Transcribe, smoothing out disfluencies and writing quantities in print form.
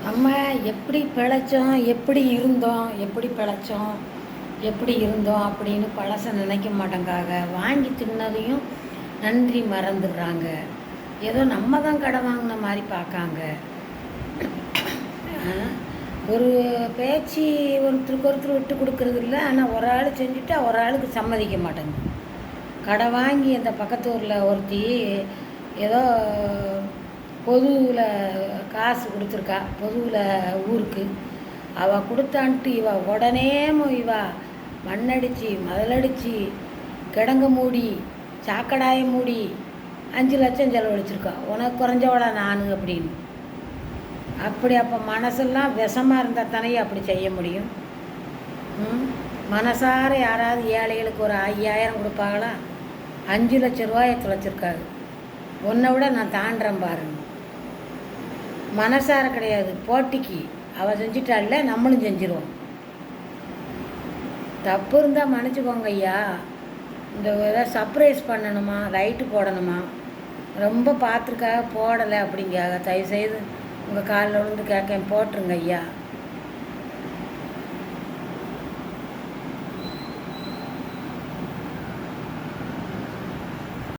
நம்ம எப்படி பிழைச்சோம், எப்படி இருந்தோம், எப்படி பிழைச்சோம், எப்படி இருந்தோம் அப்படின்னு பழச நினைக்க மாட்டேங்காக. வாங்கி தின்னதையும் நன்றி மறந்துடுறாங்க. ஏதோ நம்ம தான் கடன் வாங்கின மாதிரி பார்க்காங்க. ஒரு பேச்சு ஒருத்தருக்கு ஒருத்தர் விட்டு கொடுக்கறது இல்லை. ஆனால் ஒரு ஆள் செஞ்சுட்டா ஒரு ஆளுக்கு சம்மதிக்க மாட்டேங்குது. கடை வாங்கி அந்த பக்கத்து ஊரில் ஒருத்தி ஏதோ பொதுவில் காசு கொடுத்துருக்கா, பொதுவில் ஊருக்கு. அவள் கொடுத்தான்ட்டு உடனே மண்ணடித்து மதலடித்து கிடங்க மூடி சாக்கடாயை மூடி 5 லட்சம் செலவழிச்சிருக்கா. உனக்கு குறைஞ்சவளா நான் அப்படின்னு. அப்படி அப்போ மனசெல்லாம் விஷமாக இருந்தால் தானே அப்படி செய்ய முடியும். மனசார யாராவது ஏழைகளுக்கு ஒரு 5000 கொடுப்பாங்களா? 5 லட்ச ரூபாயை தொலைச்சிருக்காரு. உன்னை விட நான் தாண்டுறேன் பாருங்க. மனசார கிடையாது, போட்டிக்கு. அவள் செஞ்சிட்டாள்ல, நம்மளும் செஞ்சிருவோம். தப்பு இருந்தால் மன்னிச்சுக்கோங்க ஐயா. இந்த ஏதாவது சர்ப்ரைஸ் பண்ணணுமா, லைட்டு போடணுமா, ரொம்ப பார்த்துருக்காக போடலை அப்படிங்காக தயவுசெய்து உங்கள் காலில் விழுந்து கேட்க போட்டுருங்க ஐயா.